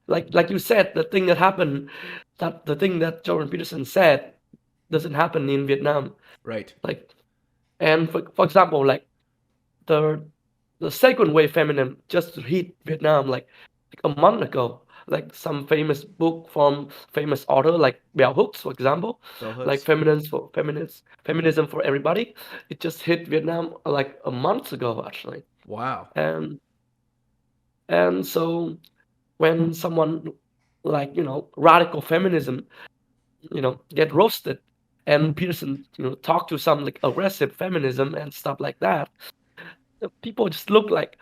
like you said, the thing that Jordan Peterson said doesn't happen in Vietnam. Right. Like, and for example, like the the second wave feminism just hit Vietnam like a month ago. Like some famous book from famous author like Bell Hooks, for example, Bell like hooks. feminism for everybody. It just hit Vietnam like a month ago actually, Wow. and so when someone like radical feminism get roasted, and Peterson talk to some like aggressive feminism and stuff like that, people just look like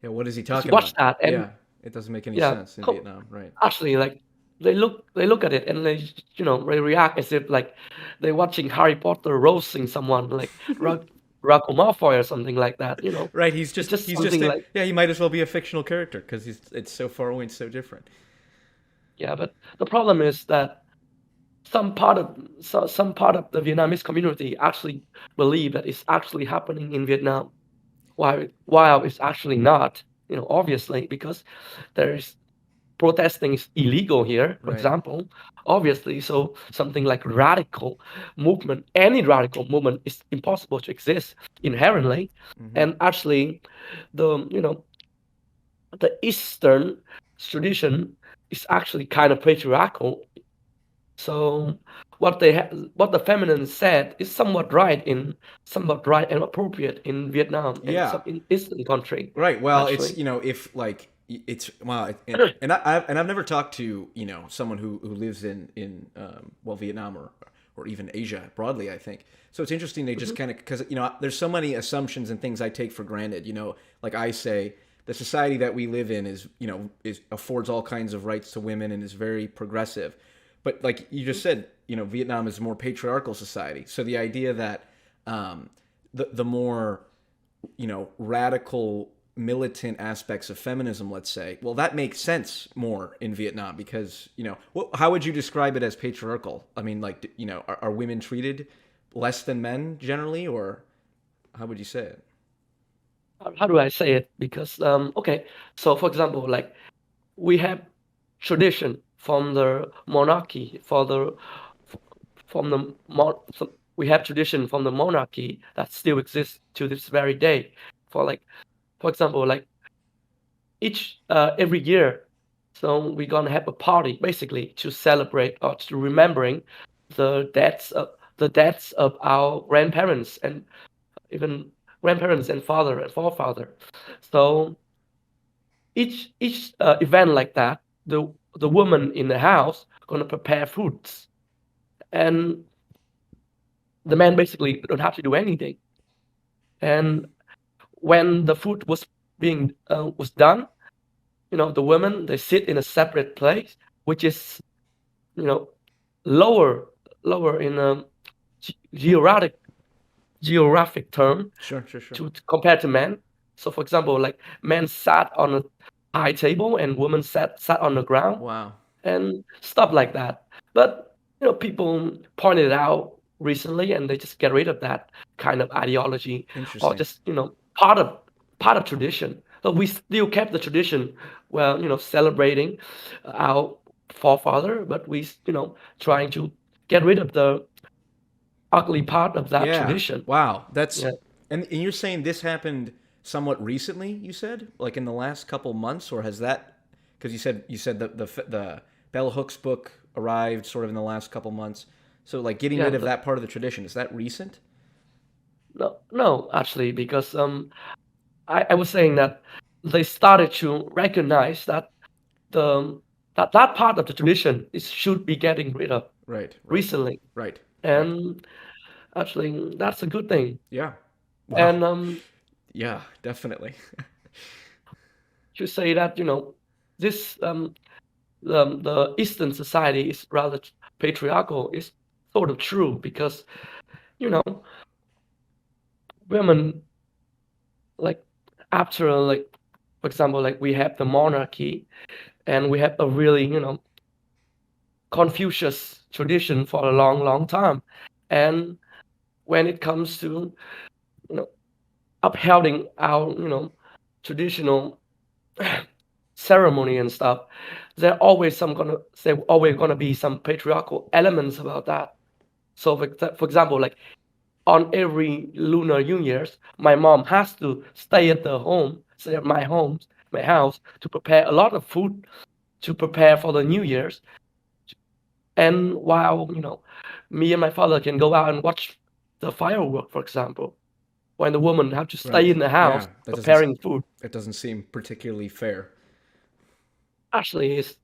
Yeah. What is he just talking watch about? that and Yeah. It doesn't make any yeah, sense in Vietnam. Right. actually like they look at it and they react as if like they're watching Harry Potter roasting someone like Draco Malfoy or something like that. Right. It's just He's just something a like yeah. He might as well be a fictional character because it's so far away and so different. yeah. But the problem is that some part of the Vietnamese community actually believe that it's actually happening in Vietnam, while it's actually not. Obviously because there is protesting is illegal here, for Right. example, obviously. So something like radical movement, any radical movement is impossible to exist inherently. Mm-hmm. And actually, the Eastern tradition is actually kind of patriarchal. So what the feminine said is somewhat right and appropriate in Vietnam and Yeah. some in Eastern country, Right. Well, it's actually. if like it's wow, and I've never talked to someone who lives in well, Vietnam or even Asia broadly. I think so. It's interesting. They just Mhm. kind of because there's so many assumptions and things I take for granted. Like I say, the society that we live in is affords all kinds of rights to women and is very progressive. But like you just said, Vietnam is a more patriarchal society. So the idea that the more radical militant aspects of feminism, let's say, well, that makes sense more in Vietnam because, how would you describe it as patriarchal? I mean, like, are women treated less than men generally, or how would you say it? How do I say it? Because okay, so for example, like we have tradition from the monarchy for the from the we have tradition from the monarchy that still exists to this very day. For example, like each every year, so we're gonna have a party basically to celebrate or to remembering the deaths of our grandparents and even grandparents and father and forefather. So each event like that, the woman in the house gonna prepare foods, and the man basically don't have to do anything. And when the food was done, the women they sit in a separate place, which is you know lower lower in a geographic term Sure, sure, sure. to compared to men. So, for example, like men sat on a high table and women sat on the ground Wow. and stuff like that. But people pointed it out recently, and they just get rid of that kind of ideology, or Interesting. just part of tradition. So we still kept the tradition, well, celebrating our forefather, but we trying to get rid of the ugly part of that Yeah. tradition. Wow. That's Yeah, and you're saying this happened somewhat recently, you said? Like in the last couple months, or has that because you said the Bell Hooks book arrived sort of in the last couple months. So like getting yeah. rid of that part of the tradition, is that recent? No, no, actually, because I was saying that they started to recognize that the that part of the tradition is should be getting rid of Right, right, recently, right, right. and actually that's a good thing. Yeah. Wow. And Yeah, definitely. to say that this the Eastern society is rather patriarchal is sort of true because you know women like after like for example like we have the monarchy and we have a really Confucius tradition for a long, long time. And when it comes to you know upholding our traditional ceremony and stuff, there always gonna be some patriarchal elements about that. So for example, like on every Lunar New Year's, my mom has to stay at my house to prepare a lot of food to prepare for the New Year's. And while, me and my father can go out and watch the firework, for example, when the woman have to Right. stay in the house Yeah, preparing food. that doesn't seem particularly fair. Actually, it's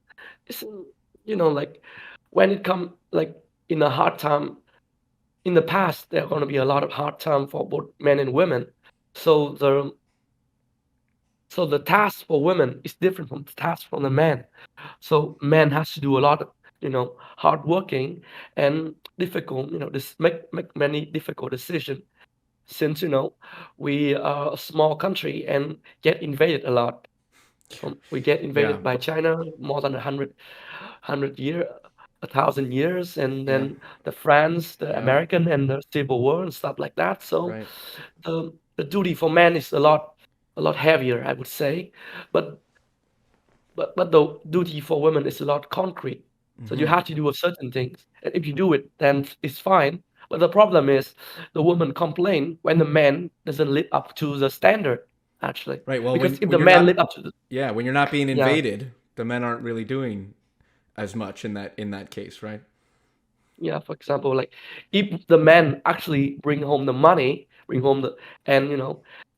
like when it come like in a hard time in the past, there are going to be a lot of hard time for both men and women. So the task for women is different from the task from the man. So man has to do a lot of hard working and difficult, this make many difficult decisions since we are a small country and get invaded a lot. We get Yeah. invaded by China more than 1,000 years, and Yeah. then the France, the Yeah. American, and the Civil War and stuff like that. So Right. the duty for man is a lot heavier, I would say, but the duty for women is a lot concrete. So you Hmm. have to do a certain things, and if you do it, then it's fine. But the problem is the woman complain when the man doesn't live up to the standard, actually, Right. Well, because if when the you're man not, live up to the yeah, when you're not being yeah. invaded, the men aren't really doing as much in that case, right? Yeah, for example, like if the man actually bring home the money, bring home the and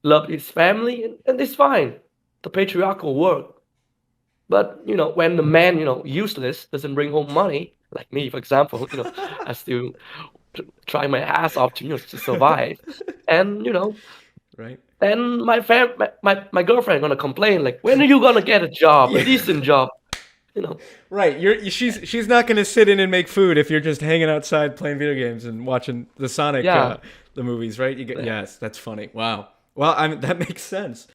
love his family, and it's fine. The patriarchal work. But when the man, useless, doesn't bring home money, like me, for example, I still try my ass off to survive, and Right. then my girlfriend gonna complain like, when are you gonna get a job, a Yeah. decent job, you know? Right. She's not going to sit in and make food if you're just hanging outside playing video games and watching the Sonic Yeah. the movies, right? You get Yeah. yes, that's funny. Wow. Well, that makes sense.